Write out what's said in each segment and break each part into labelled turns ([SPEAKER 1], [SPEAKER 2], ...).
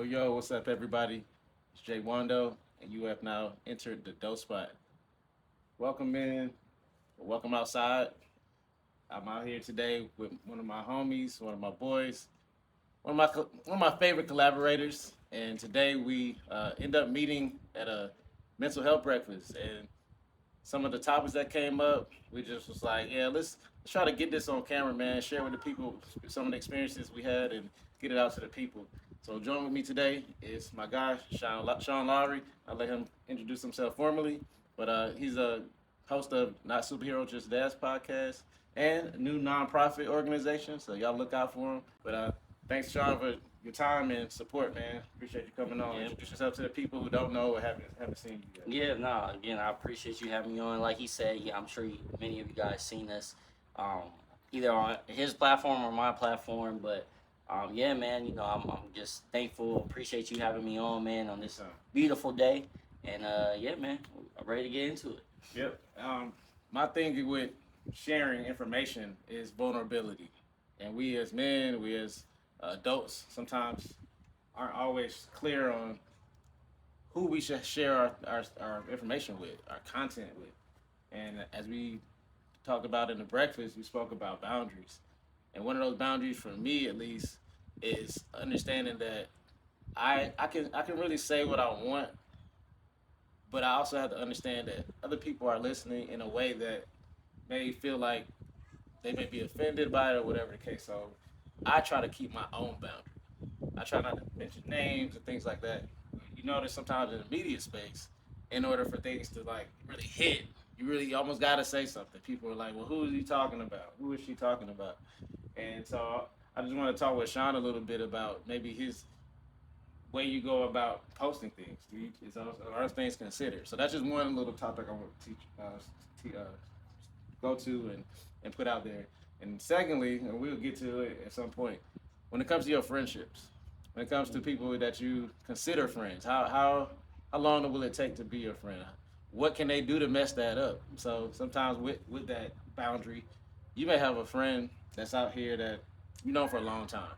[SPEAKER 1] Yo, what's up, everybody? It's Jay Wando, and you have now entered the dope spot. Welcome in, welcome outside. I'm out here today with one of my homies, one of my boys, one of my favorite collaborators, and today we end up meeting at a mental health breakfast. And some of the topics that came up, we just was like, yeah, let's try to get this on camera, man. Share with the people some of the experiences we had and get it out to the people. So join with me today is my guy Shawn Lowry. I'll let him introduce himself formally, but he's a host of Not Superhero Just Dads podcast and a new nonprofit organization. So y'all look out for him. But thanks, Shawn, for your time and support, man. Appreciate you coming on.
[SPEAKER 2] Yeah.
[SPEAKER 1] Introduce yourself to the people who don't know or haven't seen you yet.
[SPEAKER 2] Yeah, no, again, I appreciate you having me on. Like he said, yeah, I'm sure many of you guys seen this, um, either on his platform or my platform. But yeah, man, I'm just thankful. Appreciate you having me on, man, on this beautiful day. And yeah, man, I'm ready to get into it.
[SPEAKER 1] Yep. My thing with sharing information is vulnerability, and we as men, we as adults, sometimes aren't always clear on who we should share our information with, our content with. And as we talked about in the breakfast, we spoke about boundaries. And one of those boundaries, for me at least, is understanding that I can really say what I want, but I also have to understand that other people are listening in a way that may feel like they may be offended by it or whatever the case. So I try to keep my own boundary. I try not to mention names and things like that. You notice sometimes in the media space, in order for things to like really hit, you really almost gotta say something. People are like, "Well, who is he talking about? Who is she talking about?" And so I just want to talk with Shawn a little bit about maybe his way you go about posting things. Are those things considered? So that's just one little topic I want to go to and put out there. And secondly, and we'll get to it at some point, when it comes to your friendships, when it comes to people that you consider friends, how long will it take to be your friend? What can they do to mess that up? So sometimes with that boundary, you may have a friend that's out here that you know for a long time,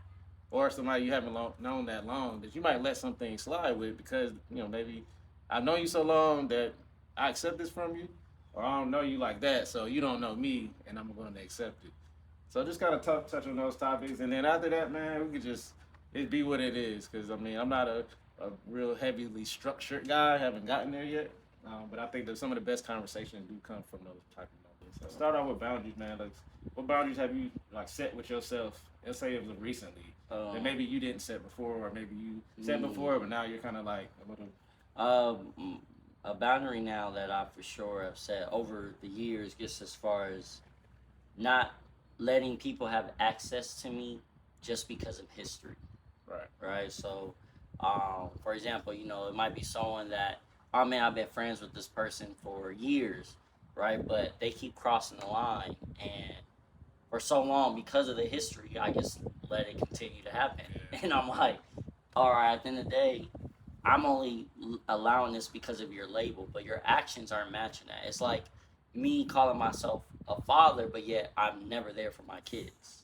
[SPEAKER 1] or somebody you haven't known that long that you might let something slide with because maybe I've known you so long that I accept this from you, or I don't know you like that, so you don't know me, and I'm going to accept it. So just kind of touch on those topics, and then after that, man, we could just it be what it is. Because I mean, I'm not a real heavily structured guy. I haven't gotten there yet, but I think that some of the best conversations do come from those type of moments. So start off with boundaries, man. Like, what boundaries have you like set with yourself? Let's say it was recently, that maybe you didn't set before, or maybe you set before, but now you're kind of like a little.
[SPEAKER 2] A boundary now that I for sure have set over the years, just as far as not letting people have access to me just because of history.
[SPEAKER 1] Right.
[SPEAKER 2] Right. So, for example, it might be someone that, oh man, I've been friends with this person for years, right? But they keep crossing the line, and for so long because of the history, I just let it continue to happen. And I'm like, all right, at the end of the day, I'm only allowing this because of your label, but your actions aren't matching that. It's like me calling myself a father, but yet I'm never there for my kids,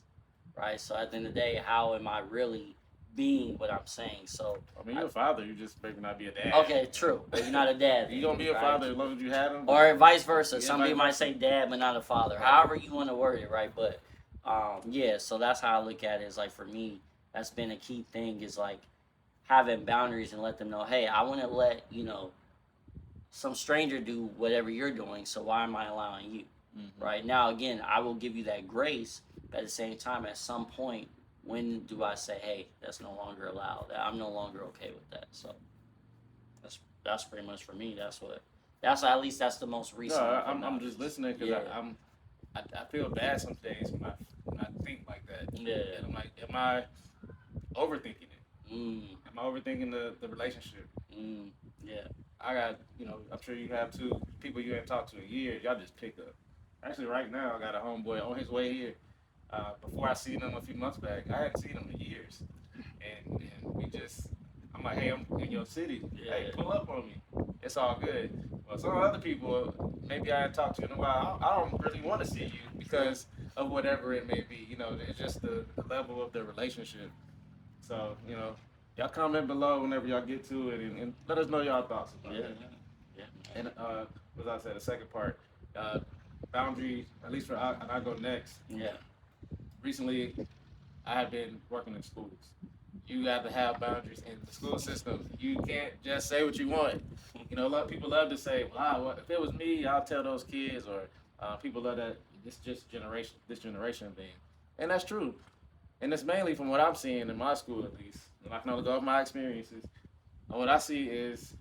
[SPEAKER 2] right? So at the end of the day, how am I really being what I'm saying? So
[SPEAKER 1] I mean, you're a father. You just maybe not be a dad.
[SPEAKER 2] Okay, true, but you're not a dad.
[SPEAKER 1] You're gonna be a father as long as you had him,
[SPEAKER 2] or vice versa.
[SPEAKER 1] Yeah,
[SPEAKER 2] Some people might say dad, but not a father. However you want to word it, right? But yeah. So that's how I look at it. Is like for me, that's been a key thing. Is like having boundaries and let them know, hey, I want to let some stranger do whatever you're doing. So why am I allowing you?
[SPEAKER 1] Mm-hmm.
[SPEAKER 2] Right now, again, I will give you that grace, but at the same time, at some point, when do I say, hey, that's no longer allowed? That I'm no longer okay with that. So that's pretty much for me. That's at least that's the most recent.
[SPEAKER 1] No, I'm just listening because
[SPEAKER 2] Yeah.
[SPEAKER 1] I feel bad some days when I think like that.
[SPEAKER 2] Yeah.
[SPEAKER 1] And I'm like, am I overthinking it?
[SPEAKER 2] Mm,
[SPEAKER 1] Am I overthinking the relationship?
[SPEAKER 2] yeah.
[SPEAKER 1] I got, I'm sure you have too, people you haven't talked to in years, y'all just pick up. Actually, right now, I got a homeboy on his way here. Before I seen him a few months back, I hadn't seen him in years. And we just, I'm like, hey, I'm in your city.
[SPEAKER 2] Yeah.
[SPEAKER 1] Hey, pull up on me. It's all good. Well, some other people, maybe I hadn't talked to in a while, I don't really want to see you because of whatever it may be. It's just the level of the relationship. So, Y'all comment below whenever y'all get to it, and let us know y'all thoughts about
[SPEAKER 2] Yeah,
[SPEAKER 1] it.
[SPEAKER 2] yeah,
[SPEAKER 1] And as I said, the second part, uh, boundaries. At least for I go next.
[SPEAKER 2] yeah,
[SPEAKER 1] Recently, I have been working in schools. You have to have boundaries in the school system. You can't just say what you want. You know, a lot of people love to say, "Wow, if it was me, I'll tell those kids." Or people love that. This just generation, this generation thing, and that's true. And it's mainly from what I'm seeing in my school, at least. And I can only go off my experiences. And what I see is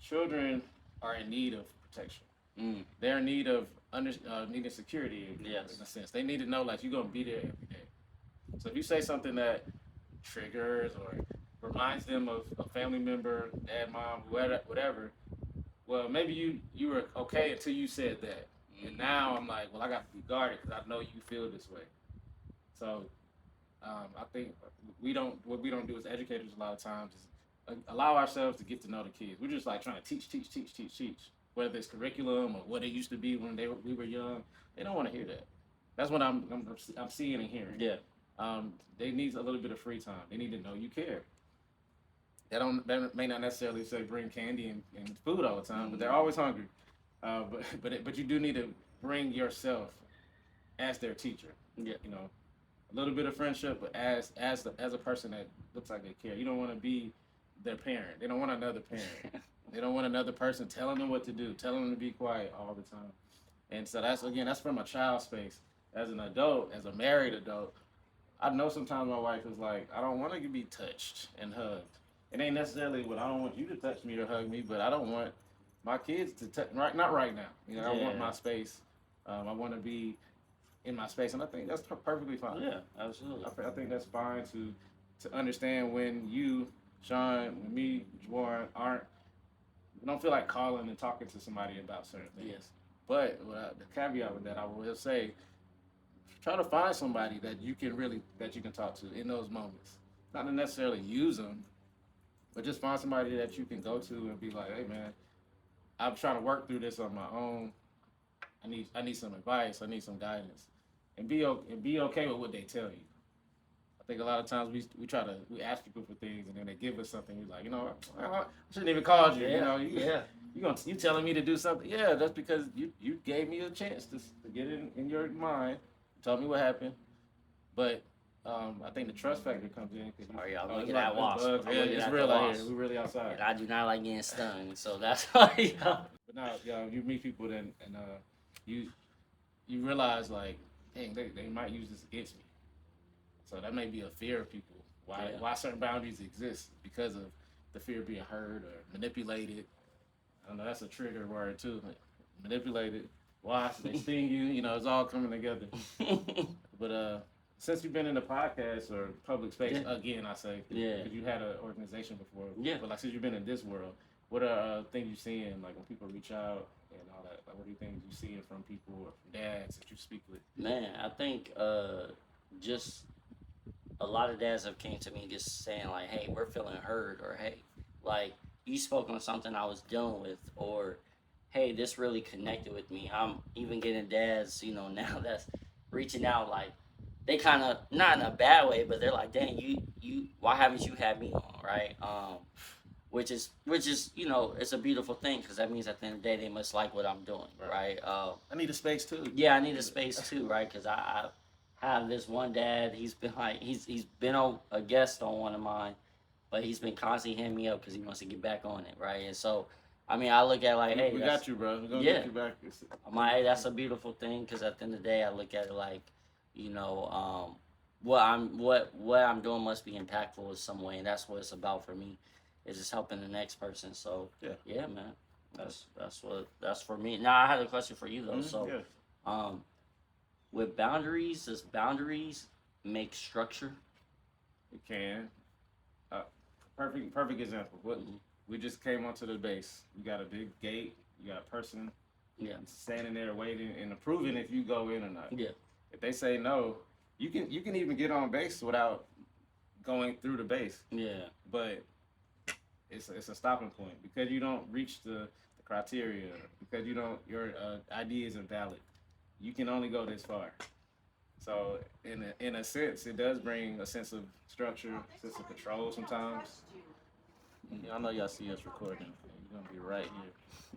[SPEAKER 1] children are in need of protection.
[SPEAKER 2] mm,
[SPEAKER 1] They're in need of needing security
[SPEAKER 2] yes,
[SPEAKER 1] in a sense. They need to know like you're gonna be there every day. So if you say something that triggers or reminds them of a family member, dad, mom, whatever, well maybe you were okay until you said that, and now I'm like, well I got to be guarded because I know you feel this way. So I think what we don't do as educators a lot of times is allow ourselves to get to know the kids. We're just like trying to teach. Whether it's curriculum or what it used to be when we were young, they don't want to hear that. That's what I'm seeing and hearing.
[SPEAKER 2] yeah,
[SPEAKER 1] They need a little bit of free time. They need to know you care. They may not necessarily say bring candy and food all the time, but they're always hungry. But you do need to bring yourself as their teacher.
[SPEAKER 2] yeah,
[SPEAKER 1] You know, a little bit of friendship, but as a person that looks like they care. You don't want to be their parent. They don't want another parent. They don't want another person telling them what to do, telling them to be quiet all the time. And so that's from a child space. As an adult, as a married adult, I know sometimes my wife is like, I don't want to be touched and hugged. It ain't necessarily what I don't want you to touch me or hug me, but I don't want my kids to touch. Right, not right now. You know, I want my
[SPEAKER 2] yeah,
[SPEAKER 1] space. I want to be in my space, and I think that's perfectly fine.
[SPEAKER 2] yeah, absolutely.
[SPEAKER 1] I think that's fine to understand when you, Sean, when me, Juwan, aren't don't feel like calling and talking to somebody about certain things.
[SPEAKER 2] Yes,
[SPEAKER 1] But the caveat with that, I will say, try to find somebody that you can talk to in those moments. Not to necessarily use them, but just find somebody that you can go to and be like, hey man, I'm trying to work through this on my own. I need some advice. I need some guidance, and be okay with what they tell you. I think a lot of times we ask people for things and then they give us something. We're like, I shouldn't even call you.
[SPEAKER 2] yeah,
[SPEAKER 1] You
[SPEAKER 2] yeah,
[SPEAKER 1] you telling me to do something. Yeah, that's because you gave me a chance to get it in your mind. Tell me what happened. But I think the trust factor comes in because
[SPEAKER 2] sorry, y'all. Look at that wasp.
[SPEAKER 1] Yeah, it's
[SPEAKER 2] At
[SPEAKER 1] real
[SPEAKER 2] the
[SPEAKER 1] out
[SPEAKER 2] wasp.
[SPEAKER 1] here. We're really outside.
[SPEAKER 2] And I do not like getting stung, so that's why.
[SPEAKER 1] But now, you meet people then, and you you realize like, dang, they might use this against me. So that may be a fear of people. Why certain boundaries exist because of the fear of being hurt or manipulated. I don't know that's a trigger word too. Manipulated. Why they sting you? You know, it's all coming together. But since you've been in the podcast or public space again, I say,
[SPEAKER 2] Yeah.
[SPEAKER 1] because you had an organization before.
[SPEAKER 2] Yeah.
[SPEAKER 1] But like since you've been in this world, what are things you're seeing like when people reach out and all that? Like what are things you're seeing from people or from dads that you speak with?
[SPEAKER 2] Man, I think just a lot of dads have came to me just saying like, "Hey, we're feeling hurt," or "Hey, like you spoke on something I was dealing with," or "Hey, this really connected with me." I'm even getting dads, now that's reaching out like they kind of not in a bad way, but they're like, "Dang, you, why haven't you had me on?" Right? Which is it's a beautiful thing because that means at the end of the day they must like what I'm doing, right?
[SPEAKER 1] I need a space too.
[SPEAKER 2] Yeah, I need a space too, right? Because I have this one dad. He's been like he's been a guest on one of mine, but he's been constantly hitting me up because he wants to get back on it, right? And so, I mean, I look at it like, hey,
[SPEAKER 1] we got you, bro. We're gonna
[SPEAKER 2] yeah.
[SPEAKER 1] get you back.
[SPEAKER 2] I'm like, hey, that's a beautiful thing because at the end of the day, I look at it like, what I'm doing must be impactful in some way, and that's what it's about for me, is just helping the next person. So yeah, man, that's for me. Now I had a question for you though. So, with boundaries, does boundaries make structure?
[SPEAKER 1] It can. Perfect example. What we just came onto the base. You got a big gate. You got a person standing there waiting and approving if you go in or not.
[SPEAKER 2] Yeah.
[SPEAKER 1] If they say no, you can even get on base without going through the base.
[SPEAKER 2] Yeah.
[SPEAKER 1] But it's a stopping point because you don't reach the criteria because your ID isn't valid. You can only go this far. So in a sense, it does bring a sense of structure, sense of control sometimes. Yeah, I know y'all see us recording. You're gonna be right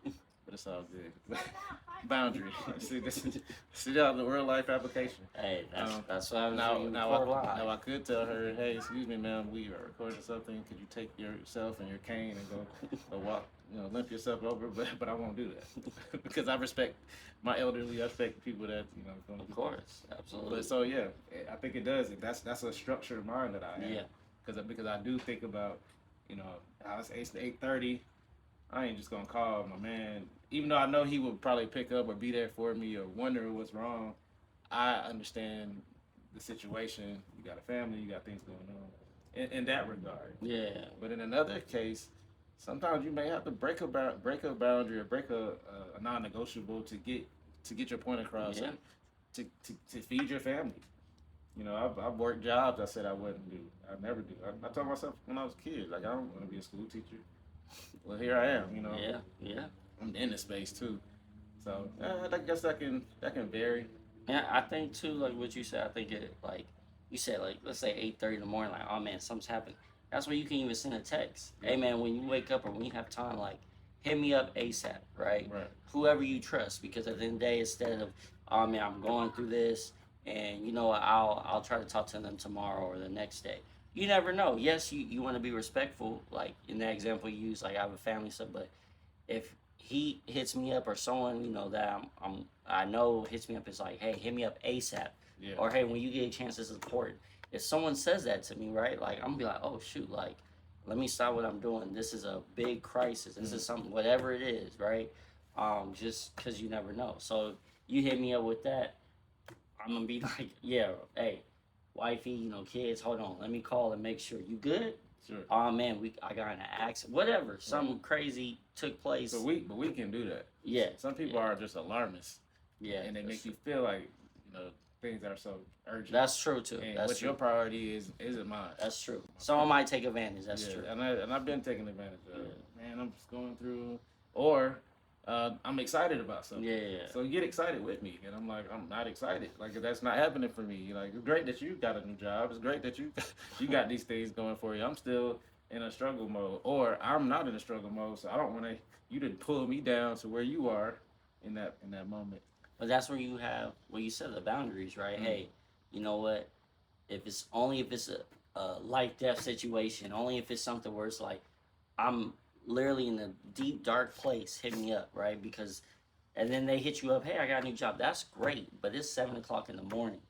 [SPEAKER 1] here, but it's all good. Boundary. See that the real life application.
[SPEAKER 2] Hey, that's what happens
[SPEAKER 1] Now,
[SPEAKER 2] when you
[SPEAKER 1] now,
[SPEAKER 2] record
[SPEAKER 1] now
[SPEAKER 2] live.
[SPEAKER 1] I could tell her, hey, excuse me, ma'am, we are recording something. Could you take yourself and your cane and go walk, limp yourself over? But I won't do that because I respect my elderly. I respect people that Gonna
[SPEAKER 2] Of course, absolutely.
[SPEAKER 1] But so yeah, I think it does. That's a structured mind that I have.
[SPEAKER 2] Yeah.
[SPEAKER 1] Because I do think about, how it's 8:30. I ain't just gonna call my man, even though I know he would probably pick up or be there for me or wonder what's wrong. I understand the situation. You got a family, you got things going on. In that regard.
[SPEAKER 2] Yeah.
[SPEAKER 1] But in another case, sometimes you may have to break a boundary or break a non-negotiable to get your point across.
[SPEAKER 2] Yeah.
[SPEAKER 1] And to feed your family. I've worked jobs I said I wouldn't do. I never do. I told myself when I was a kid, like I don't want to be a school teacher. Well, here I am.
[SPEAKER 2] Yeah. Yeah.
[SPEAKER 1] I'm in the space too. So I guess that can vary.
[SPEAKER 2] Yeah, I think too, like what you said, I think it like you said, like let's say 8:30 in the morning, like, oh man, something's happened. That's where you can even send a text. Hey man, when you wake up or when you have time, like hit me up ASAP, right?
[SPEAKER 1] Right.
[SPEAKER 2] Whoever you trust, because at the end of the day, instead of, oh man, I'm going through this and you know what, I'll try to talk to them tomorrow or the next day. You never know. Yes, you want to be respectful, like in that example you use, like I have a family stuff, but if he hits me up or someone that I know hits me up, it's like, hey, hit me up ASAP.
[SPEAKER 1] Yeah.
[SPEAKER 2] Or hey, when you get a chance, this is important. If someone says that to me, right, like I'm gonna be like, oh shoot, like let me stop what I'm doing. This is a big crisis. This is something, whatever it is, right? Just because you never know. So you hit me up with that, I'm gonna be like, yeah, hey, wifey, kids, hold on, let me call and make sure you good.
[SPEAKER 1] Sure.
[SPEAKER 2] Oh man, I got in an accident. Whatever, something crazy took place.
[SPEAKER 1] But we can do that.
[SPEAKER 2] Yeah.
[SPEAKER 1] Some people are just alarmists.
[SPEAKER 2] Yeah.
[SPEAKER 1] And they make you feel like things are so urgent.
[SPEAKER 2] That's true too.
[SPEAKER 1] And
[SPEAKER 2] That's
[SPEAKER 1] what
[SPEAKER 2] true.
[SPEAKER 1] your priority isn't mine.
[SPEAKER 2] That's true. Someone might take advantage. That's true.
[SPEAKER 1] And I've been taking advantage of it. Man, I'm just going through, or I'm excited about something.
[SPEAKER 2] Yeah.
[SPEAKER 1] So get excited with me, and I'm like, I'm not excited. Like that's not happening for me. Like it's great that you got a new job. It's great that you got these things going for you. I'm still in a struggle mode, or I'm not in a struggle mode. So I don't want you to pull me down to where you are in that moment.
[SPEAKER 2] But that's where you have you said the boundaries, right?
[SPEAKER 1] Mm-hmm.
[SPEAKER 2] Hey, you know what? If it's a life death situation, only if it's something where it's like I'm literally in a deep dark place, hit me up, right? Because and then they hit you up, hey, I got a new job. That's great, but it's 7 o'clock in the morning,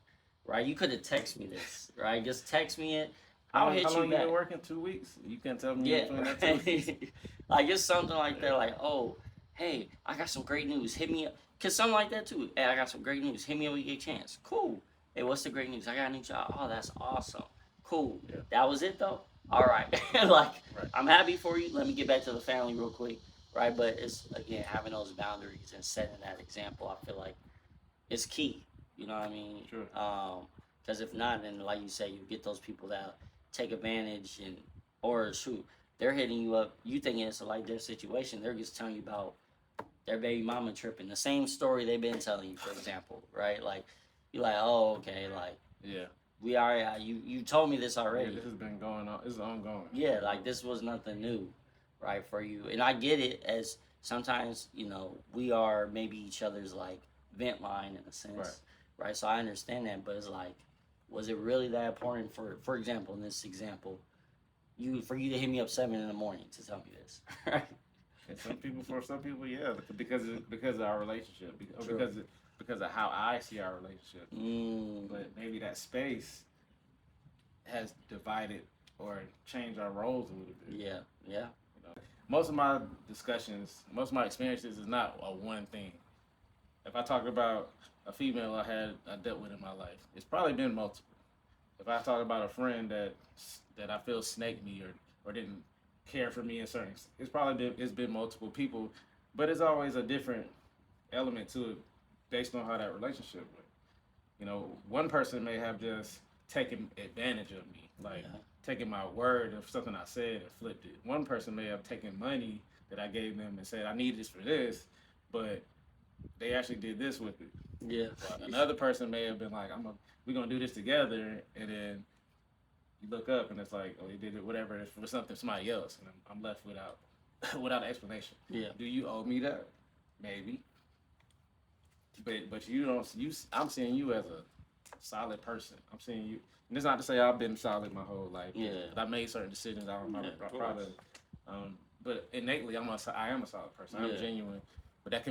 [SPEAKER 2] right? You could have texted me this, right? Just text me it. I'll hit you back.
[SPEAKER 1] How long you been working? 2 weeks? You can't tell me between that 2 weeks.
[SPEAKER 2] Like it's something like that, like, oh, hey, I got some great news. Hit me up. Cause something like that too. Hey, I got some great news. Hit me up when you get a chance. Cool. Hey, what's the great news? I got a new job. Oh, that's awesome. Cool.
[SPEAKER 1] Yeah.
[SPEAKER 2] That was it though. All right. Like, I'm happy for you. Let me get back to the family real quick. Right. But it's again having those boundaries and setting that example. I feel like it's key. You know what I mean?
[SPEAKER 1] Sure.
[SPEAKER 2] Because if not, then like you say, you get those people that take advantage or shoot, they're hitting you up. You thinking it's a like their situation. They're just telling you about their baby mama tripping. The same story they've been telling you, for example, right? Like, you're like, oh, okay, like,
[SPEAKER 1] yeah,
[SPEAKER 2] we already, you told me this already.
[SPEAKER 1] Yeah, this has been going on. This is ongoing.
[SPEAKER 2] Yeah, like this was nothing new, right, for you. And I get it as sometimes, we are maybe each other's like vent line in a sense, right? So I understand that, but it's like, was it really that important for example, in this example, for you to hit me up 7 in the morning to tell me this, right?
[SPEAKER 1] And for some people, yeah, because of our relationship, because of how I see our relationship. But maybe that space has divided or changed our roles a little bit.
[SPEAKER 2] Yeah.
[SPEAKER 1] Most of my discussions, most of my experiences is not a one thing. If I talk about a female I dealt with in my life, it's probably been multiple. If I talk about a friend that I feel snaked me or didn't care for me in certain, it's been multiple people, but it's always a different element to it based on how that relationship went. One person may have just taken advantage of me, like taking my word of something I said and flipped it. One person may have taken money that I gave them and said I need this for this, but they actually did this with it.
[SPEAKER 2] Yeah.
[SPEAKER 1] Another person may have been like, we're gonna do this together, and then you look up and it's like, oh, he did it, whatever, it's for something somebody else, and I'm left without without an explanation.
[SPEAKER 2] Yeah.
[SPEAKER 1] Do you owe me that? Maybe, but you don't. I'm seeing you as a solid person. I'm seeing you. And it's not to say I've been solid my whole life.
[SPEAKER 2] Yeah.
[SPEAKER 1] I made certain decisions. I'm not proud of. But innately, I am a solid person. I'm genuine. But that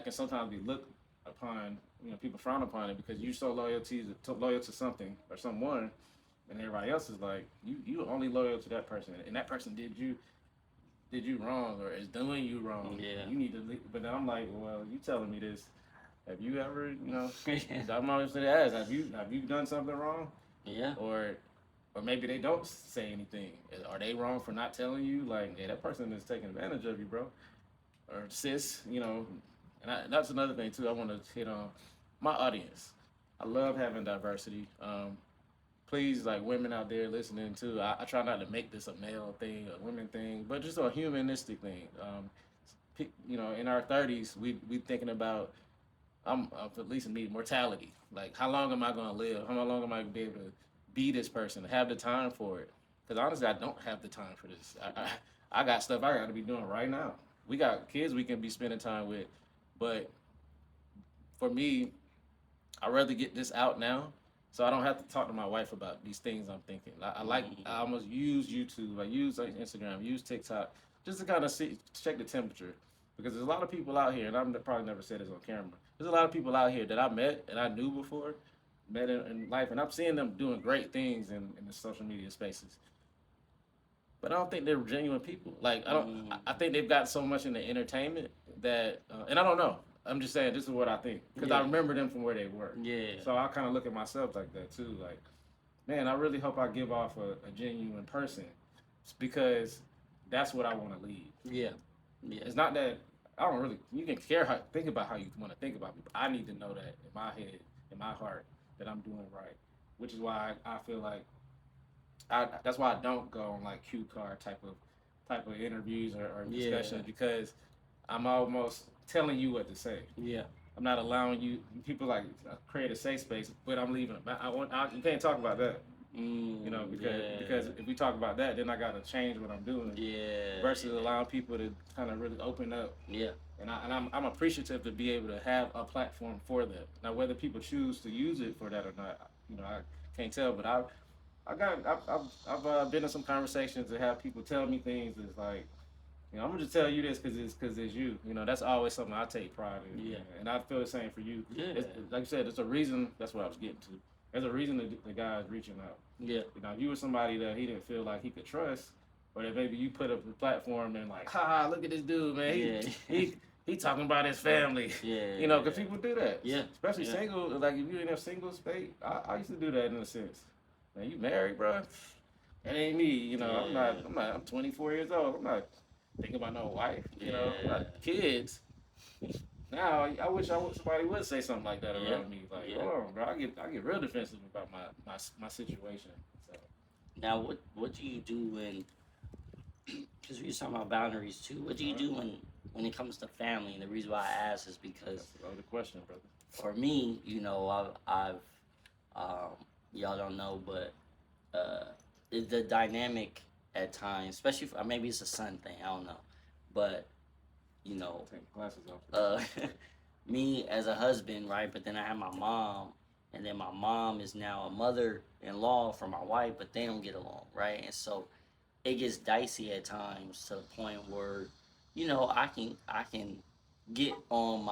[SPEAKER 1] can sometimes be looked upon. People frown upon it because you're so loyal to something or someone, and everybody else is like you only loyal to that person, and that person did you wrong or is doing you wrong.
[SPEAKER 2] Yeah.
[SPEAKER 1] You need to leave. But then I'm like, well, you telling me this. Have you ever, I'm always going to ask, have you done something wrong?
[SPEAKER 2] Yeah.
[SPEAKER 1] Or maybe they don't say anything. Are they wrong for not telling you? Like, yeah, that person is taking advantage of you, bro. Or sis, and that's another thing too. I want to hit on my audience. I love having diversity. Please, like women out there listening too, I try not to make this a male thing, a women thing, but just a humanistic thing. In our 30s, we thinking about at least me mortality. Like, how long am I gonna live? How long am I gonna be able to be this person? Have the time for it? Because honestly, I don't have the time for this. I got stuff I got to be doing right now. We got kids we can be spending time with, but for me, I'd rather get this out now, so I don't have to talk to my wife about these things I'm thinking. I almost use YouTube, I use Instagram, use TikTok, just to kind of check the temperature. Because there's a lot of people out here, and I've probably never said this on camera. There's a lot of people out here that I met and I knew before, met in life, and I'm seeing them doing great things in the social media spaces. But I don't think they're genuine people. Like, I think they've got so much in the entertainment that, and I don't know. I'm just saying this is what I think because I remember them from where they were.
[SPEAKER 2] Yeah.
[SPEAKER 1] So I kind of look at myself like that too. Like, man, I really hope I give off a genuine person because that's what I want to leave.
[SPEAKER 2] Yeah. Yeah.
[SPEAKER 1] It's not that I don't really. You can think about how you want to think about me, but I need to know that in my head, in my heart, that I'm doing right. Which is why I feel like that's why I don't go on like cue card type of interviews or discussions because I'm almost telling you what to say.
[SPEAKER 2] Yeah.
[SPEAKER 1] I'm not allowing you people like create a safe space, but I'm leaving. You can't talk about that. Because if we talk about that, then I gotta change what I'm doing.
[SPEAKER 2] Yeah.
[SPEAKER 1] Versus allowing people to kind of really open up.
[SPEAKER 2] Yeah.
[SPEAKER 1] And I'm appreciative to be able to have a platform for that. Now, whether people choose to use it for that or not, I can't tell. But I've been in some conversations to have people tell me things that's like, I'm gonna just tell you this because it's you. That's always something I take pride in.
[SPEAKER 2] Yeah.
[SPEAKER 1] And I feel the same for you.
[SPEAKER 2] Yeah.
[SPEAKER 1] Like you said, it's a reason. That's what I was getting to. There's a reason the guy is reaching out.
[SPEAKER 2] Yeah.
[SPEAKER 1] If you were somebody that he didn't feel like he could trust, or that maybe you put up a platform and like, look at this dude, man. He talking about his family.
[SPEAKER 2] Yeah.
[SPEAKER 1] Because people do that.
[SPEAKER 2] Yeah.
[SPEAKER 1] Especially single. Like if you're in a single state, I used to do that in a sense. Man, you married, bro? That ain't me. I'm 24 years old. I'm not thinking about no wife. Not kids. Now I wish somebody would say something like that around me. Like, hold on, bro. I get real defensive about my situation. So.
[SPEAKER 2] Now, what do you do when? Because we're talking about boundaries too. What do you do when it comes to family? And the reason why I ask is because
[SPEAKER 1] that's the question, brother.
[SPEAKER 2] For me, I've y'all don't know, but the dynamic at times, especially maybe it's a son thing. I don't know, but.
[SPEAKER 1] Take glasses off.
[SPEAKER 2] Me as a husband, right? But then I have my mom, and then my mom is now a mother-in-law for my wife, but they don't get along, right? And so it gets dicey at times to the point where, I can get on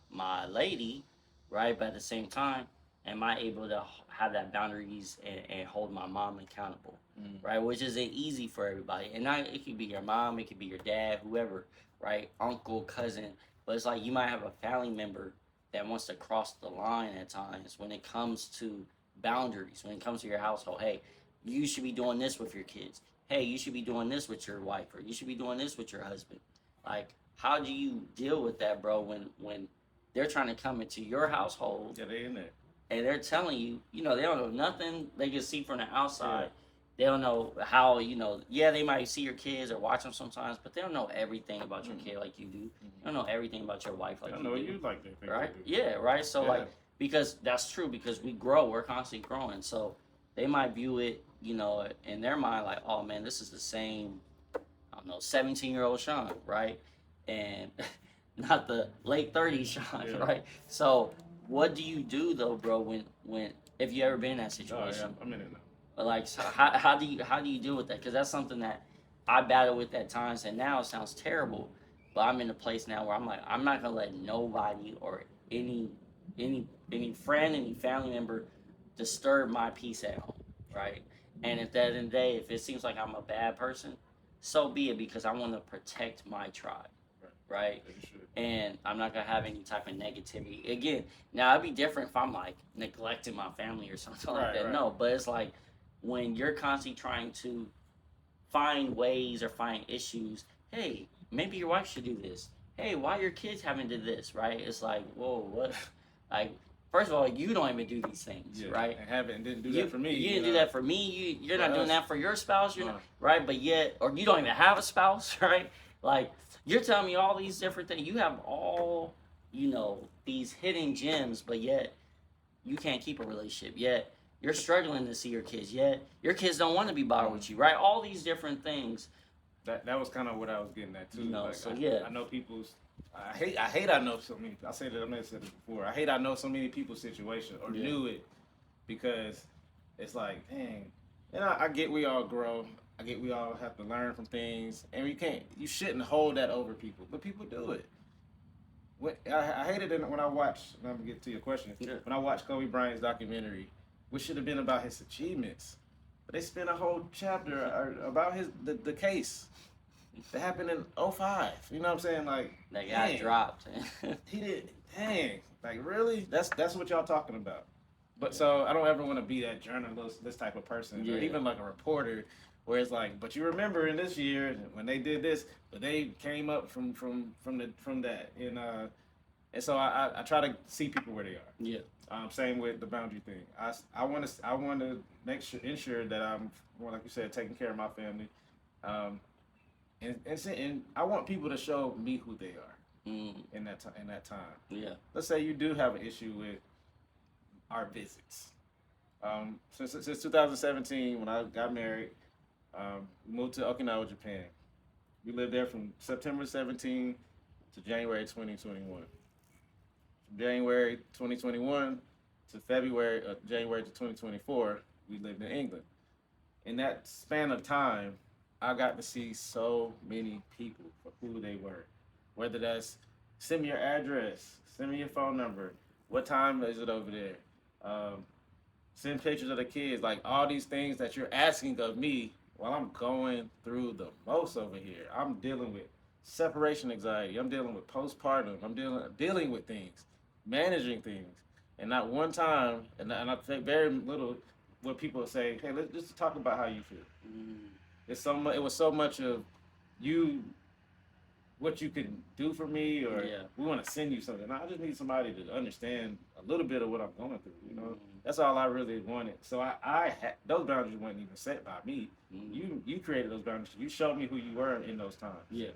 [SPEAKER 2] my lady, right? But at the same time, am I able to have that boundaries and hold my mom accountable, right? Which isn't easy for everybody. And it could be your mom, it could be your dad, whoever. Right, uncle, cousin, but it's like you might have a family member that wants to cross the line at times when it comes to boundaries, when it comes to your household. Hey, you should be doing this with your kids. Hey, you should be doing this with your wife, or you should be doing this with your husband. Like, how do you deal with that, bro, when they're trying to come into your household?
[SPEAKER 1] Yeah, they in there.
[SPEAKER 2] And they're telling you, they don't know nothing they can see from the outside. Yeah. They don't know how, they might see your kids or watch them sometimes, but they don't know everything about your kid like you do. They don't know everything about your wife like you do.
[SPEAKER 1] They don't know you like that.
[SPEAKER 2] Right? Yeah, right? So, because that's true. Because we grow, we're constantly growing. So they might view it, you know, in their mind like, oh man, this is the same, I don't know, 17-year-old Shawn, right? And not the late 30s Shawn,
[SPEAKER 1] Yeah.
[SPEAKER 2] right? So what do you do though, bro? When if you ever been in that
[SPEAKER 1] Oh
[SPEAKER 2] situation?
[SPEAKER 1] yeah, I'm in it now.
[SPEAKER 2] But like, so how do you deal with that? Because that's something that I battle with at times, and now it sounds terrible. But I'm in a place now where I'm like, I'm not gonna let nobody or any friend, any family member disturb my peace at home, right? And if that in the day, if it seems like I'm a bad person, so be it, because I want to protect my tribe, right?
[SPEAKER 1] Yeah, you should.
[SPEAKER 2] And I'm not gonna have any type of negativity. Again, now it'd be different if I'm like neglecting my family or something like
[SPEAKER 1] Right,
[SPEAKER 2] that.
[SPEAKER 1] right.
[SPEAKER 2] No, but it's like when you're constantly trying to find ways or find issues. Hey, maybe your wife should do this. Hey, why your kids haven't did this? Right? It's like, whoa, what? Like, first of all, you don't even do these things,
[SPEAKER 1] Yeah,
[SPEAKER 2] right?
[SPEAKER 1] and haven't didn't do
[SPEAKER 2] You,
[SPEAKER 1] that for me.
[SPEAKER 2] you didn't do that for me. You're
[SPEAKER 1] For
[SPEAKER 2] not doing
[SPEAKER 1] us.
[SPEAKER 2] that for your spouse. You're
[SPEAKER 1] No.
[SPEAKER 2] not, right? But yet, or you don't even have a spouse, right? Like, you're telling me all these different things. You have all, these hidden gems, but yet you can't keep a relationship. Yet you're struggling to see your kids. Yet your kids don't want to be bothered with you, right? All these different things.
[SPEAKER 1] That was kind of what I was getting at too. Like,
[SPEAKER 2] So
[SPEAKER 1] I know people's. I know so many. I say that I may have said this before. I know so many people's situation or knew it because it's like, dang. And I get we all grow. I get we all have to learn from things, and you shouldn't hold that over people, but people do it. I hated it when I watched. And I'm gonna get to your question.
[SPEAKER 2] Yeah.
[SPEAKER 1] When I watched Kobe Bryant's documentary, which should have been about his achievements, but they spent a whole chapter about the case that happened in '05. You know what I'm saying? Like
[SPEAKER 2] That guy
[SPEAKER 1] dang,
[SPEAKER 2] dropped.
[SPEAKER 1] he did. Dang, like really? That's what y'all talking about. But so I don't ever want to be that journalist, this type of person, or even like a reporter, where it's like, but you remember in this year when they did this, but they came up from that, and so I try to see people where they are.
[SPEAKER 2] Yeah.
[SPEAKER 1] Same with the boundary thing. I want to ensure that I'm, well, like you said, taking care of my family, and I want people to show me who they are in that time.
[SPEAKER 2] Yeah.
[SPEAKER 1] Let's say you do have an issue with our visits. Since 2017, when I got married, we moved to Okinawa, Japan. We lived there from September 17 to January 2021. From January 2021 to January to 2024, we lived in England. In that span of time, I got to see so many people for who they were. Whether that's send me your address, send me your phone number, what time is it over there? Send pictures of the kids, like all these things that you're asking of me while I'm going through the most over here. I'm dealing with separation anxiety. I'm dealing with postpartum. I'm dealing with things, managing things, and not one time, and I think very little what people say. Hey, let's just talk about how you feel. It was so much of you, what you can do for me, or we want to send you something. No, I just need somebody to understand a little bit of what I'm going through. That's all I really wanted. So those boundaries weren't even set by me. You created those boundaries. You showed me who you were in those times.
[SPEAKER 2] Yeah.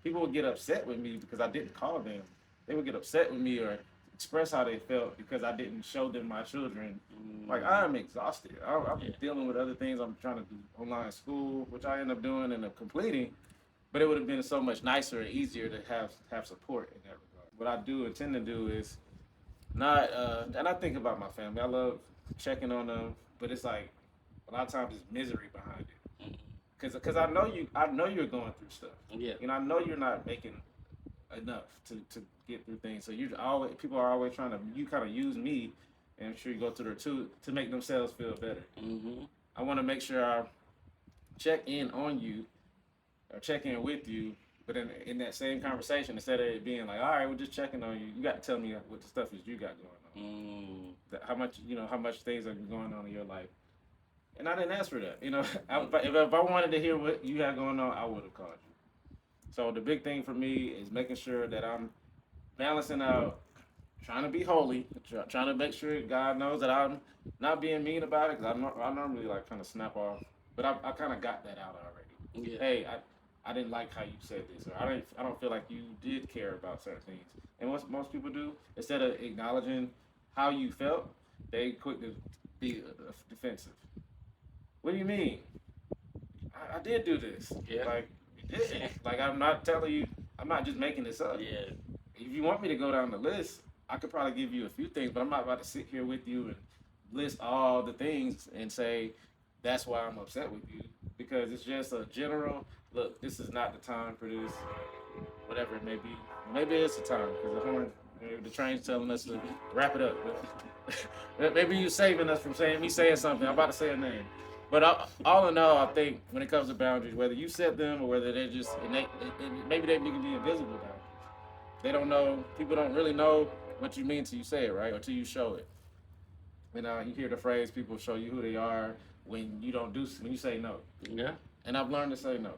[SPEAKER 1] People would get upset with me because I didn't call them. They would get upset with me or express how they felt because I didn't show them my children. Like, I'm exhausted. I'm dealing with other things. I'm trying to do online school, which I end up doing and completing. But it would have been so much nicer and easier to have support in that regard. What I do intend to do is not, and I think about my family. I love checking on them, but it's like a lot of times there's misery behind it. Because I know you're going through stuff.
[SPEAKER 2] Yeah.
[SPEAKER 1] I know you're not making enough to get through things. So people are always trying to, you kind of use me, and I'm sure you go through there too, to make themselves feel better. I want to make sure I check in on you or check in with you, but in that same conversation, instead of it being like, all right, we're just checking on you, you got to tell me what the stuff is you got going on. How much things are going on in your life. And I didn't ask for that. If I wanted to hear what you had going on, I would have called you. So the big thing for me is making sure that I'm balancing out, trying to be holy, trying to make sure God knows that I'm not being mean about it, because I normally like kind of snap off, but I kind of got that out already.
[SPEAKER 2] Yeah.
[SPEAKER 1] Hey, I didn't like how you said this, or I don't feel like you did care about certain things. And what most people do, instead of acknowledging how you felt, they quick to be defensive. What do you mean? I did do this.
[SPEAKER 2] Yeah.
[SPEAKER 1] Like, you didn't. Like, I'm not telling you. I'm not just making this up.
[SPEAKER 2] Yeah.
[SPEAKER 1] If you want me to go down the list, I could probably give you a few things, but I'm not about to sit here with you and list all the things and say that's why I'm upset with you because it's just a general look. This is not the time for this, whatever it may be. Maybe it's the time because the horn, maybe the train's telling us to wrap it up. Maybe you saving us from saying me saying something. I'm about to say a name. But all in all, I think when it comes to boundaries, whether you set them or whether they're just innate, maybe they can be invisible boundaries. They don't know. People don't really know what you mean till you say it, right, or till you show it. You hear the phrase, "People show you who they are when you don't do when you say no."
[SPEAKER 2] Yeah.
[SPEAKER 1] And I've learned to say no,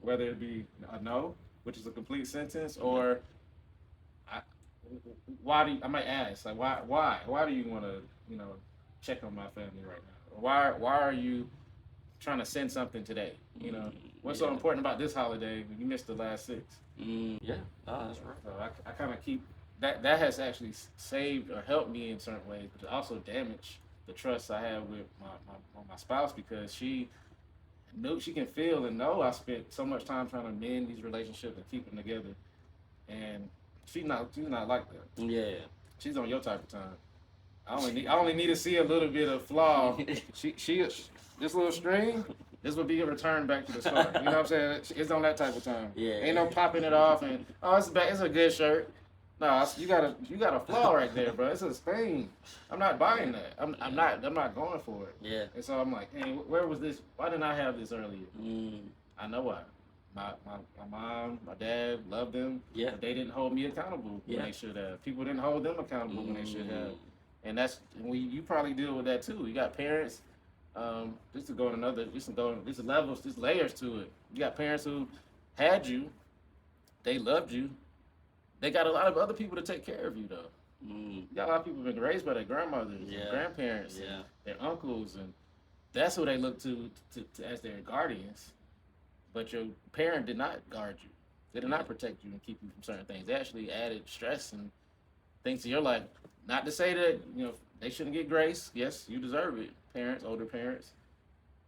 [SPEAKER 1] whether it be a no, which is a complete sentence, or I, why do I might ask like why do you want to check on my family right now? Or why are you trying to send something today? What's so important about this holiday when you missed the last six?
[SPEAKER 2] Yeah. Oh, that's right.
[SPEAKER 1] So I kind of keep that has actually saved or helped me in certain ways, but it also damaged the trust I have with my spouse because she knew she can feel and know I spent so much time trying to mend these relationships and keep them together, and she's not like that.
[SPEAKER 2] Yeah.
[SPEAKER 1] She's on your type of time. I only need to see a little bit of flaw. She this little string. This would be a return back to the start. You know what I'm saying? It's on that type of time.
[SPEAKER 2] Yeah.
[SPEAKER 1] Ain't no popping it off and it's a good shirt. No, you got a flaw right there, bro. It's a stain. I'm not buying that. I'm not going for it.
[SPEAKER 2] Yeah.
[SPEAKER 1] And so I'm like, hey, where was this? Why didn't I have this earlier? I know why. My mom, my dad loved them.
[SPEAKER 2] Yeah.
[SPEAKER 1] But they didn't hold me accountable when they should have. People didn't hold them accountable when they should have. And that's you probably deal with that too. You got parents. This is levels, there's layers to it. You got parents who had you, they loved you. They got a lot of other people to take care of you though. You got a lot of people been raised by their grandmothers, and grandparents, and their uncles, and that's who they look to as their guardians. But your parent did not guard you. They did not protect you and keep you from certain things. They actually added stress and things to your life. Not to say that they shouldn't get grace. Yes, you deserve it, parents, older parents.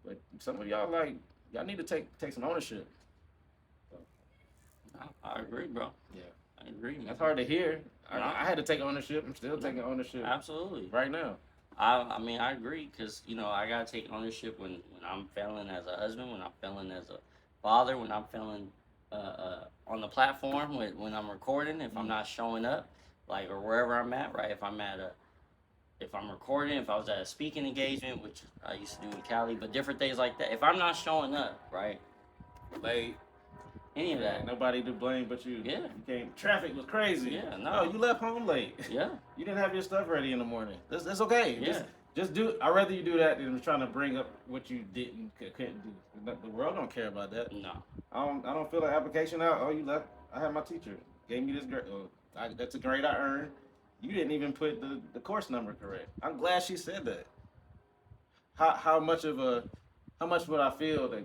[SPEAKER 1] But some of y'all need to take some ownership.
[SPEAKER 2] I agree, bro.
[SPEAKER 1] Yeah,
[SPEAKER 2] I agree. Man.
[SPEAKER 1] That's hard to hear. I had to take ownership. I'm still taking ownership.
[SPEAKER 2] Absolutely.
[SPEAKER 1] Right now.
[SPEAKER 2] I mean, I agree because I gotta take ownership when I'm failing as a husband, when I'm failing as a father, when I'm failing on the platform, when I'm recording, if I'm not showing up, like or wherever I'm at, right? If I'm recording, if I was at a speaking engagement, which I used to do in Cali, but different things like that. If I'm not showing up, right?
[SPEAKER 1] Late.
[SPEAKER 2] Any of that.
[SPEAKER 1] Nobody to blame but you.
[SPEAKER 2] Yeah.
[SPEAKER 1] You came. Traffic was crazy.
[SPEAKER 2] Yeah. No.
[SPEAKER 1] You left home late.
[SPEAKER 2] Yeah.
[SPEAKER 1] You didn't have your stuff ready in the morning. That's okay.
[SPEAKER 2] Yeah.
[SPEAKER 1] Just do. I'd rather you do that than trying to bring up what you couldn't do. The world don't care about that.
[SPEAKER 2] No.
[SPEAKER 1] I don't fill an application out. Oh, you left. I had my teacher gave me this grade. That's a grade I earned. You didn't even put the course number correct. I'm glad she said that. How much would I feel the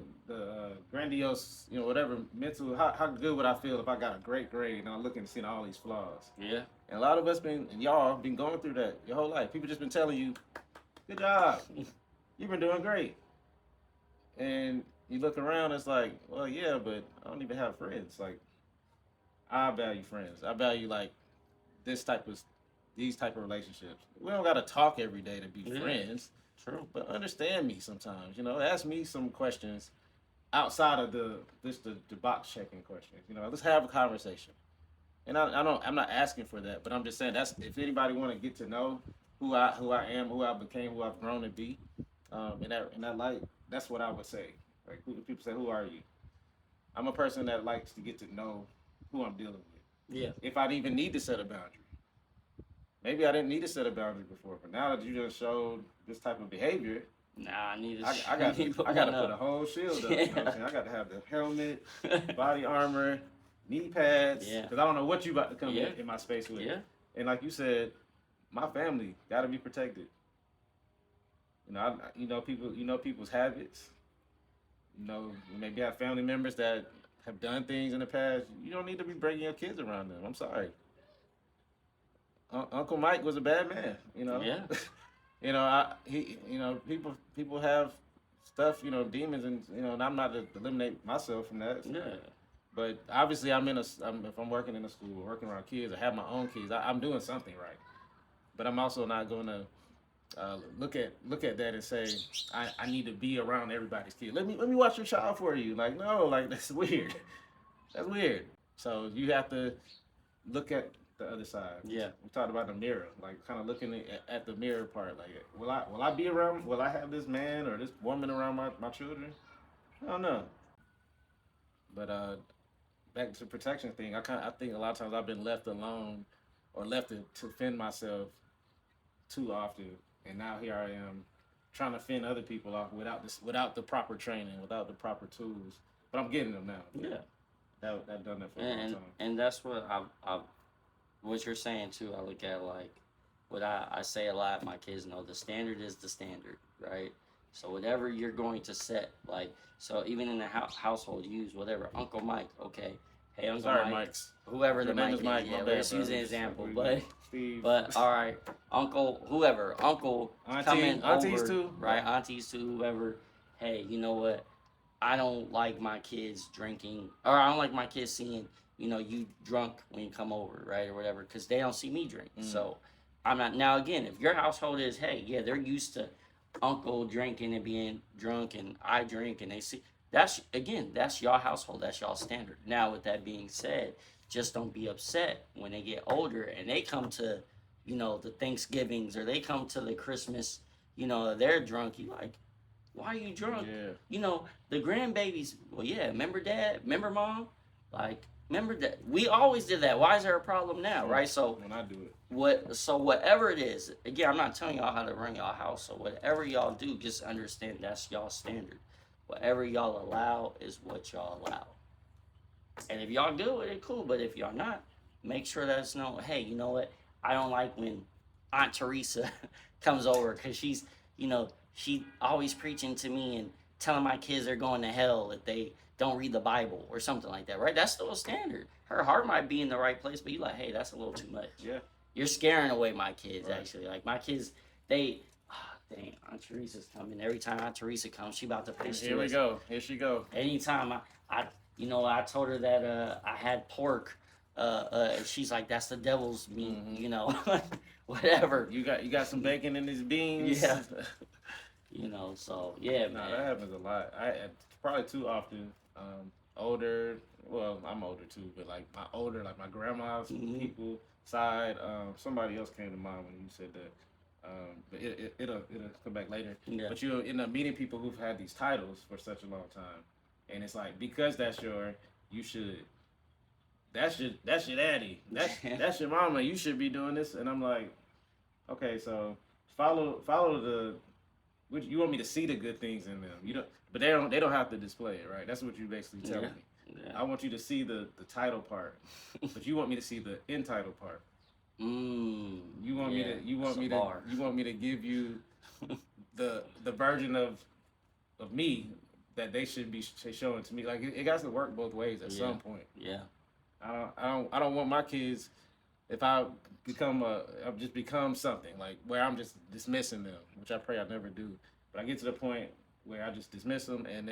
[SPEAKER 1] grandiose, whatever mental, how good would I feel if I got a great grade and I'm looking and seeing all these flaws?
[SPEAKER 2] Yeah.
[SPEAKER 1] And a lot of us y'all been going through that your whole life. People just been telling you, good job. You've been doing great. And you look around, it's like, well, yeah, but I don't even have friends. Like, I value friends. I value like these type of relationships. We don't gotta talk every day to be friends.
[SPEAKER 2] True.
[SPEAKER 1] But understand me sometimes. Ask me some questions outside of the box checking questions. Let's have a conversation. And I'm not asking for that, but I'm just saying that's if anybody want to get to know who I am, who I became, who I've grown to be, in that light, that's what I would say. Like people say, who are you? I'm a person that likes to get to know who I'm dealing with.
[SPEAKER 2] Yeah.
[SPEAKER 1] If I even need to set a boundary. Maybe I didn't need to set a boundary before, but now that you just showed this type of behavior,
[SPEAKER 2] I need to.
[SPEAKER 1] I got to put a whole shield up. You know what I'm saying? I got to have the helmet, body armor, knee pads, because I don't know what you about to come in my space with.
[SPEAKER 2] Yeah.
[SPEAKER 1] And like you said, my family got to be protected. People's habits. You maybe have family members that have done things in the past. You don't need to be bringing your kids around them. I'm sorry. Uncle Mike was a bad man. You know.
[SPEAKER 2] Yeah.
[SPEAKER 1] People have stuff. Demons, and and I'm not to eliminate myself from that.
[SPEAKER 2] Yeah.
[SPEAKER 1] But obviously, if I'm working in a school, working around kids, I have my own kids. I'm doing something right. But I'm also not going to look at that and say I need to be around everybody's kid. Let me watch your child for you. Like no, like that's weird. That's weird. So you have to look at the other side.
[SPEAKER 2] Yeah.
[SPEAKER 1] We talked about the mirror, like kind of looking at the mirror part. Like will I be around? Will I have this man or this woman around my children? I don't know. But back to the protection thing. I think a lot of times I've been left alone or left to fend myself too often, and now here I am trying to fend other people off without the proper training, without the proper tools. But I'm getting them now.
[SPEAKER 2] Yeah.
[SPEAKER 1] I've done that for a long
[SPEAKER 2] And
[SPEAKER 1] time.
[SPEAKER 2] and that's what I what you're saying too. I look at like what I say a lot. My kids know the standard is the standard, right? So whatever you're going to set, like so, even in the household, use whatever. Uncle Mike, okay. Hey, Uncle
[SPEAKER 1] Sorry,
[SPEAKER 2] Mike,
[SPEAKER 1] Mike's.
[SPEAKER 2] whoever
[SPEAKER 1] Your
[SPEAKER 2] the
[SPEAKER 1] name
[SPEAKER 2] Mike
[SPEAKER 1] is
[SPEAKER 2] is,
[SPEAKER 1] Mike.
[SPEAKER 2] yeah.
[SPEAKER 1] My bad,
[SPEAKER 2] Let's use
[SPEAKER 1] bro.
[SPEAKER 2] an example,
[SPEAKER 1] Steve.
[SPEAKER 2] but all right, Uncle, whoever, Uncle coming
[SPEAKER 1] Aunties
[SPEAKER 2] over,
[SPEAKER 1] too.
[SPEAKER 2] right? Aunties too, whoever. Hey, you know what? I don't like my kids drinking, or I don't like my kids seeing, you drunk when you come over, right, or whatever, because they don't see me drink. So I'm not. Now again, if your household is, hey, yeah, they're used to uncle drinking and being drunk, and I drink, and they see that's y'all household, that's y'all standard. Now, with that being said, just don't be upset when they get older and they come to, the Thanksgivings or they come to the Christmas, they're drunk. You like, why are you drunk?
[SPEAKER 1] Yeah.
[SPEAKER 2] The grandbabies. Well, yeah. Remember dad? Remember mom? Like, remember that we always did that. Why is there a problem now, right? So
[SPEAKER 1] when I do it.
[SPEAKER 2] Whatever it is, again, I'm not telling y'all how to run y'all house. So whatever y'all do, just understand that's y'all standard. Whatever y'all allow is what y'all allow. And if y'all do it, cool. But if y'all not, make sure that's no. Hey, you know what? I don't like when Aunt Teresa comes over because she always preaching to me and telling my kids they're going to hell if they don't read the Bible or something like that, right? That's still a standard. Her heart might be in the right place, but you like, hey, that's a little too much.
[SPEAKER 1] Yeah.
[SPEAKER 2] You're scaring away my kids,
[SPEAKER 1] right.
[SPEAKER 2] Actually. Like my kids, dang, Aunt Teresa's coming. Every time Aunt Teresa comes, she about to preach to us.
[SPEAKER 1] Here we go. Here she go.
[SPEAKER 2] Anytime I told her that I had pork. She's like, that's the devil's meat, whatever.
[SPEAKER 1] You got some bacon in these beans.
[SPEAKER 2] Yeah. So yeah,
[SPEAKER 1] No,
[SPEAKER 2] man.
[SPEAKER 1] that happens a lot. Probably too often. Older. Well, I'm older too, but like my grandma's people side. Somebody else came to mind when you said that. But it'll come back later.
[SPEAKER 2] Yeah.
[SPEAKER 1] But you'll end up meeting people who've had these titles for such a long time, and it's like because you should. That's your daddy. That's your mama. You should be doing this, and I'm like, okay, so follow the. You want me to see the good things in them. You don't, but they don't have to display it, right? That's what you basically telling me.
[SPEAKER 2] Yeah.
[SPEAKER 1] I want you to see the title part, but you want me to see the end title part. You want me to give you the version of me that they should be showing to me. Like it got to work both ways at some point.
[SPEAKER 2] Yeah.
[SPEAKER 1] I don't want my kids if I just become something like where I'm just dismissing them, which I pray I never do. But I get to the point where I just dismiss them, and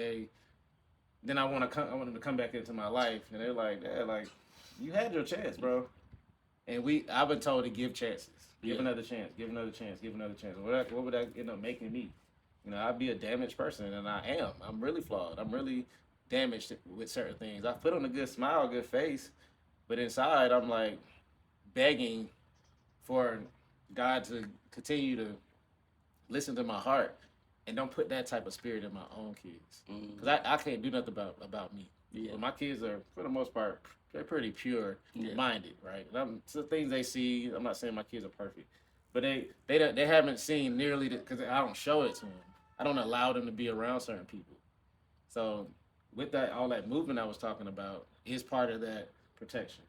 [SPEAKER 1] then I want them to come back into my life, and they're like, Dad, like you had your chance, bro. And I've been told to give chances, give another chance, give another chance, give another chance. What would that end up making me? I'd be a damaged person, and I am. I'm really flawed. I'm really damaged with certain things. I put on a good smile, good face, but inside I'm like begging for God to continue to listen to my heart and don't put that type of spirit in my own kids. Because I can't do nothing about me.
[SPEAKER 2] Yeah.
[SPEAKER 1] But my kids are, for the most part, they're pretty pure-minded, right? So things they see, I'm not saying my kids are perfect, but they haven't seen nearly because I don't show it to them. I don't allow them to be around certain people. So with that, all that movement I was talking about is part of that protection.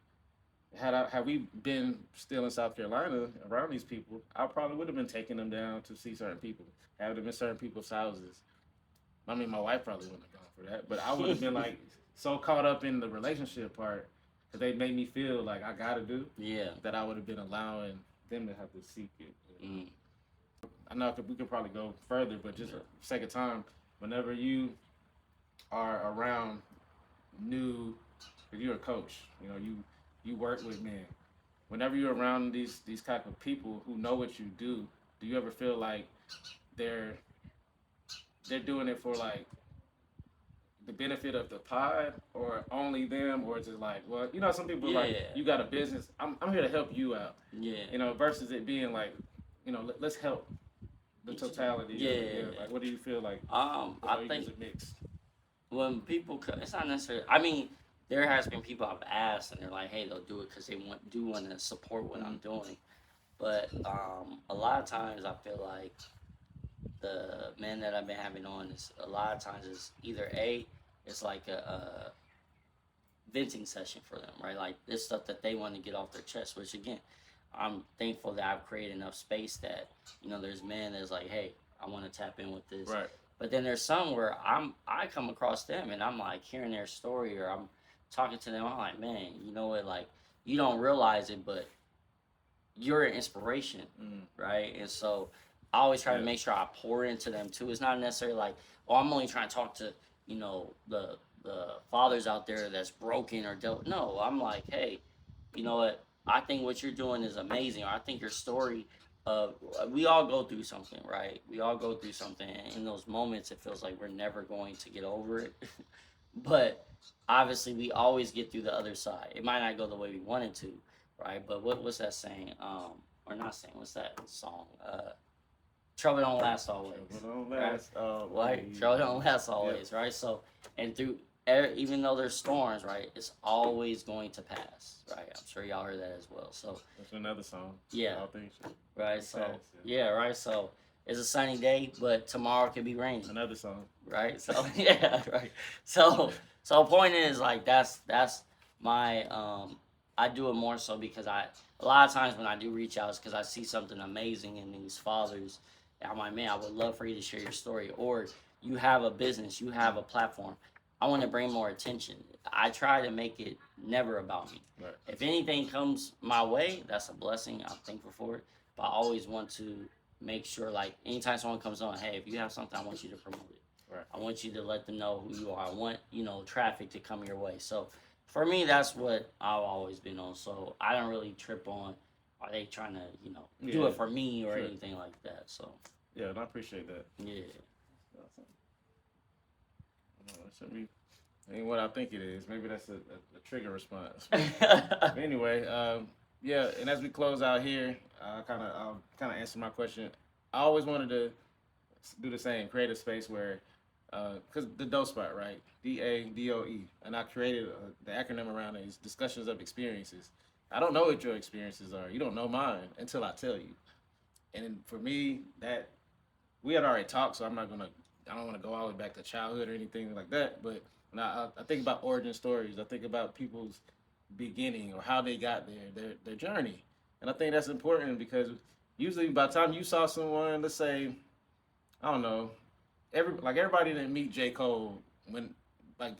[SPEAKER 1] Had we been still in South Carolina around these people, I probably would have been taking them down to see certain people, have them in certain people's houses. I mean, my wife probably wouldn't have gone for that, but I would have been like so caught up in the relationship part because they made me feel like I gotta do.
[SPEAKER 2] Yeah.
[SPEAKER 1] That I would have been allowing them to have to seek it.
[SPEAKER 2] Mm.
[SPEAKER 1] I know we could probably go further, but just for sake of time, whenever you are around new, if you're a coach, you work with men. Whenever you're around these type of people who know what you do you ever feel like they're they're doing it for like the benefit of the pod or only them, or is it like, well, some people like,
[SPEAKER 2] Yeah.
[SPEAKER 1] you got a business, I'm here to help you out,
[SPEAKER 2] Yeah.
[SPEAKER 1] versus it being like, let's help the totality of it.
[SPEAKER 2] Yeah.
[SPEAKER 1] Like, what do you feel like?
[SPEAKER 2] I
[SPEAKER 1] You
[SPEAKER 2] think
[SPEAKER 1] use a mix.
[SPEAKER 2] when people, it's not necessarily. I mean, there has been people I've asked, and they're like, "Hey, they'll do it because they want to support what I'm doing." But a lot of times, I feel like the men that I've been having on is a lot of times is either it's like a venting session for them, right? Like this stuff that they want to get off their chest. Which again, I'm thankful that I've created enough space that there's men that's like, "Hey, I want to tap in with this."
[SPEAKER 1] Right.
[SPEAKER 2] But then there's some where I come across them and I'm like hearing their story, or I'm talking to them. I'm like, man, you know what? Like, you don't realize it, but you're an inspiration, right? And so I always try to make sure I pour into them too. It's not necessarily like, oh, I'm only trying to talk to the fathers out there that's broken or dealt. No, I'm like, hey, you know what? I think what you're doing is amazing. Or I think your story of we all go through something, right? We all go through something, and in those moments, it feels like we're never going to get over it. But obviously, we always get through the other side. It might not go the way we wanted to, right? But what's that saying? Or not saying? What's that song? Trouble don't last always.
[SPEAKER 1] Trouble don't last always.
[SPEAKER 2] Right? Trouble don't last always, right? So, and through even though there's storms, right, it's always going to pass, right? I'm sure y'all heard that as well. So
[SPEAKER 1] that's another song.
[SPEAKER 2] Yeah.
[SPEAKER 1] All things
[SPEAKER 2] right. So
[SPEAKER 1] pass,
[SPEAKER 2] yeah, right. So it's a sunny day, but tomorrow could be rainy.
[SPEAKER 1] Another song.
[SPEAKER 2] Right. So yeah, right. So point is like that's my I do it more so because a lot of times when I do reach out, it's because I see something amazing in these fathers. I'm like, man, I would love for you to share your story, or you have a business, you have a platform. I want to bring more attention. I try to make it never about me.
[SPEAKER 1] Right.
[SPEAKER 2] If anything comes my way, that's a blessing. I'm thankful for it. But I always want to make sure, like, anytime someone comes on, hey, if you have something, I want you to promote it.
[SPEAKER 1] Right.
[SPEAKER 2] I want you to let them know who you are. I want, traffic to come your way. So for me, that's what I've always been on. So I don't really trip on, are they trying to, do it for me or anything like that. So.
[SPEAKER 1] Yeah, and I appreciate that.
[SPEAKER 2] Yeah.
[SPEAKER 1] That ain't what I think it is. Maybe that's a trigger response. Anyway, yeah. And as we close out here, I'll kind of answer my question. I always wanted to do the same, create a space where, because the DOE spot, right? DADOE, and I created the acronym around it is discussions of experiences. I don't know what your experiences are. You don't know mine until I tell you. And for me, that we had already talked, so I don't want to go all the way back to childhood or anything like that. But when I think about origin stories, I think about people's beginning or how they got there, their journey. And I think that's important because usually by the time you saw someone, let's say, I don't know, everybody didn't meet J. Cole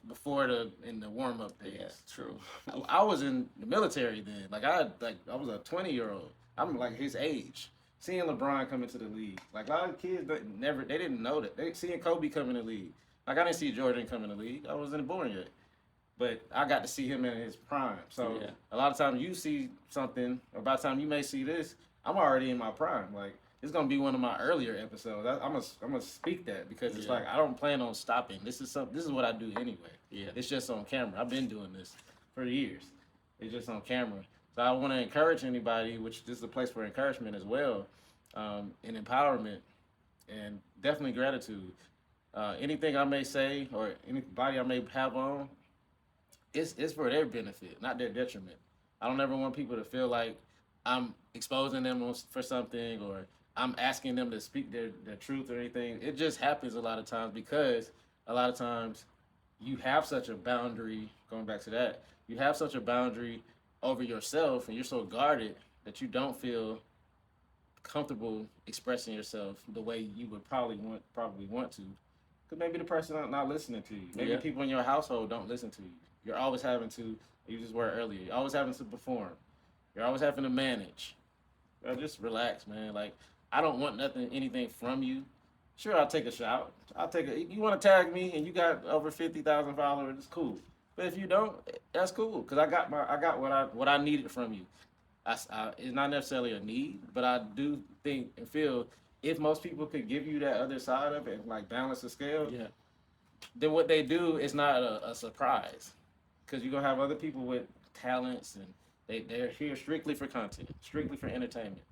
[SPEAKER 1] before in the warm up days.
[SPEAKER 2] Yeah, true.
[SPEAKER 1] I was in the military then. I was a 20-year-old. I'm like his age. Seeing LeBron come into the league, like a lot of kids they didn't know that. They seeing Kobe come in the league. Like I didn't see Jordan come in the league. I wasn't born yet, but I got to see him in his prime. So a lot of times you see something, or by the time you may see this, I'm already in my prime. Like it's gonna be one of my earlier episodes. I'm gonna speak that because it's like I don't plan on stopping. This is what I do anyway.
[SPEAKER 2] Yeah.
[SPEAKER 1] It's just on camera. I've been doing this for years. It's just on camera. So I want to encourage anybody, which this is a place for encouragement as well, and empowerment, and definitely gratitude. Anything I may say or anybody I may have on, it's for their benefit, not their detriment. I don't ever want people to feel like I'm exposing them for something or I'm asking them to speak their truth or anything. It just happens a lot of times because a lot of times you have such a boundary, going back to that, you have such a boundary over yourself and you're so guarded that you don't feel comfortable expressing yourself the way you would probably want to, because maybe the person not listening to you, maybe people in your household don't listen to you. You're always having to, you just were earlier, you're always having to perform, you're always having to manage, bro, just relax, man. Like, I don't want anything from you. Sure, I'll take a shout. I'll take a. You want to tag me and you got over 50,000 followers? It's cool. But if you don't, that's cool. Cause I got what I needed from you. It's not necessarily a need, but I do think and feel if most people could give you that other side of it, and like balance the scale,
[SPEAKER 2] Yeah.
[SPEAKER 1] then what they do is not a surprise. Because you're gonna have other people with talents and they're here strictly for content, strictly for entertainment.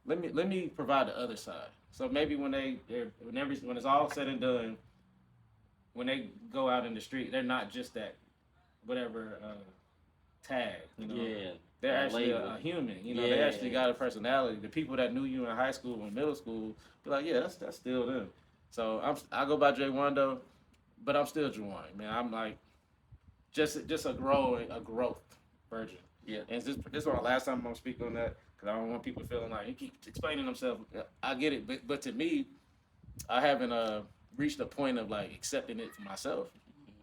[SPEAKER 1] Let me provide the other side. So maybe when it's all said and done, when they go out in the street, they're not just that whatever tag, you know.
[SPEAKER 2] Yeah.
[SPEAKER 1] They're
[SPEAKER 2] That
[SPEAKER 1] actually
[SPEAKER 2] label.
[SPEAKER 1] a human, you know. They
[SPEAKER 2] Yeah.
[SPEAKER 1] actually got a personality. The people that knew you in high school and middle school be like, yeah, that's still them. So I go by Jay Wando, but I'm still Juwan, man. I'm like just a growth version.
[SPEAKER 2] Yeah.
[SPEAKER 1] And this is my last time I'm gonna speak on that because I don't want people feeling like you keep explaining themselves. I get it, but to me, I haven't reached a point of like accepting it for myself.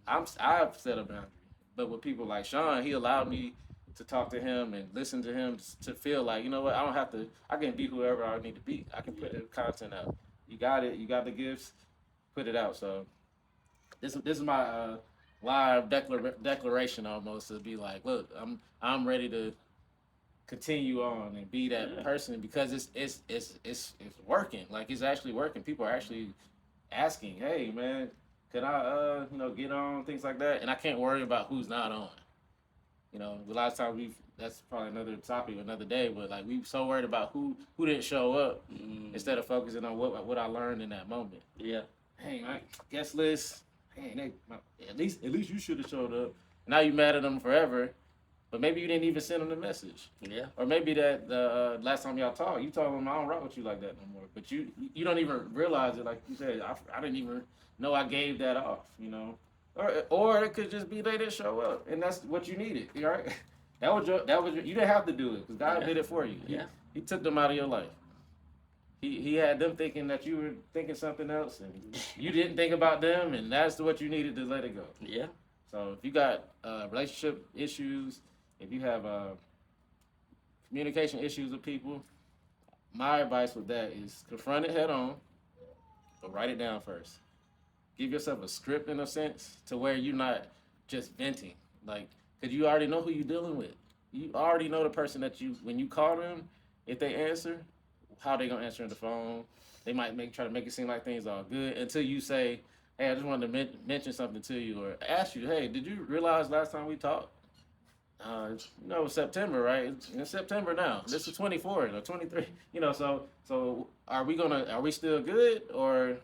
[SPEAKER 1] I've set a boundary, but with people like Shawn, he allowed me to talk to him and listen to him to feel like you know what I don't have to. I can be whoever I need to be. I can put the content out. You got it. You got the gifts. Put it out. So this is my live declaration almost to be like, look, I'm ready to continue on and be that
[SPEAKER 2] Yeah.
[SPEAKER 1] person because it's working. Like it's actually working. People are actually asking, hey man, could I get on things like that? And I can't worry about who's not on. You know, a lot of times that's probably another topic another day, but like we so worried about who didn't show up instead of focusing on what I learned in that moment.
[SPEAKER 2] Yeah.
[SPEAKER 1] Hey, my guest list. Hey, at least you should have showed up. Now you mad at them forever, but maybe you didn't even send them the message.
[SPEAKER 2] Yeah.
[SPEAKER 1] Or maybe that the last time y'all talked, you told them I don't rock with you like that no more. But you don't even realize it. Like you said, I didn't even know I gave that off. You know, or it could just be they didn't show up, and that's what you needed. Right? You didn't have to do it because God did it for you.
[SPEAKER 2] Yeah.
[SPEAKER 1] He took them out of your life. He had them thinking that you were thinking something else, and you didn't think about them, and that's what you needed to let it go.
[SPEAKER 2] Yeah.
[SPEAKER 1] So if you got relationship issues, if you have communication issues with people, my advice with that is confront it head on, but write it down first. Give yourself a script in a sense to where you're not just venting, like, because you already know who you're dealing with. You already know the person that when you call them, if they answer, how they gonna answer on the phone. They might try to make it seem like things are good until you say, "Hey, I just wanted to mention something to you," or ask you, "Hey, did you realize last time we talked? September, right? It's in September now. This is 24 or 23. So are we still good or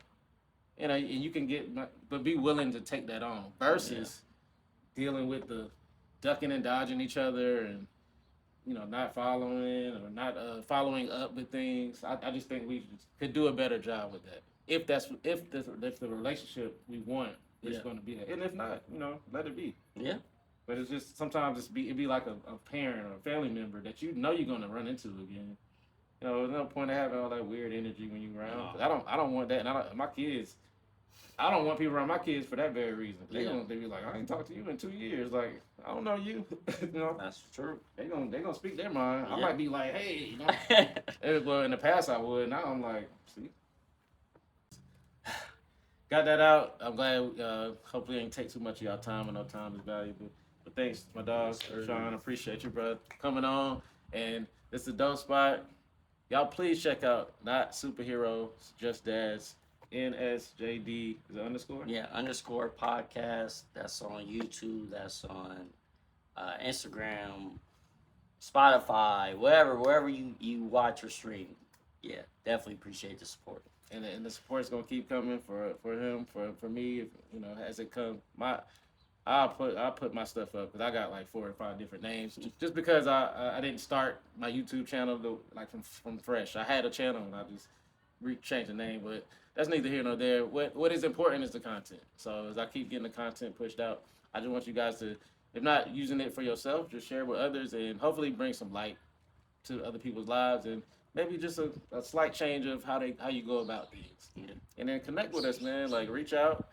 [SPEAKER 1] and you can but be willing to take that on versus dealing with the ducking and dodging each other and not following or not following up with things. I just think we could do a better job with that. If the relationship we want is going to be that, and if not, let it be.
[SPEAKER 2] Yeah.
[SPEAKER 1] But it's just sometimes it'd be like a parent or a family member that you're going to run into again. There's no point in having all that weird energy when you're around. I don't want that, and my kids. I don't want people around my kids for that very reason. They be like, I ain't talked to you in 2 years. Like, I don't know you.
[SPEAKER 2] That's true.
[SPEAKER 1] They gonna speak their mind. I might be like, hey, well, in the past I would. Now I'm like, see, got that out. I'm glad. Hopefully, it ain't take too much of y'all time. I know time is valuable. But thanks, my dog, Shawn. Appreciate you, bro, coming on. And this is the dope spot. Y'all, please check out Not Superheroes, Just Dads. NSJD is it underscore?
[SPEAKER 2] Yeah, underscore podcast. That's on YouTube. That's on Instagram, Spotify, wherever you watch or stream. Yeah, definitely appreciate the support.
[SPEAKER 1] And the support's gonna keep coming for him, for me. If, as it comes, I'll put my stuff up because I got like 4 or 5 different names. Just because I didn't start my YouTube channel like from fresh. I had a channel and I just changed the name, but that's neither here nor there. What is important is the content. So as I keep getting the content pushed out, I just want you guys to, if not using it for yourself, just share with others and hopefully bring some light to other people's lives and maybe just a slight change of how you go about things.
[SPEAKER 2] Yeah.
[SPEAKER 1] And then connect with us, man. Like reach out.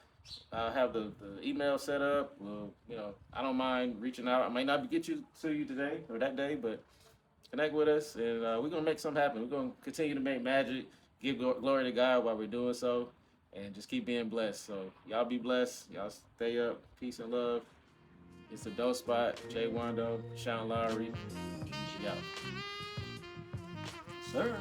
[SPEAKER 1] Have the email set up. Well, I don't mind reaching out. I might not get to you today or that day, but connect with us, and we're gonna make something happen. We're gonna continue to make magic, give glory to God while we're doing so, and just keep being blessed. So y'all be blessed. Y'all stay up. Peace and love. It's the Dope Spot. Jay Wando, Shawn Lowry. Yeah.
[SPEAKER 2] Sir.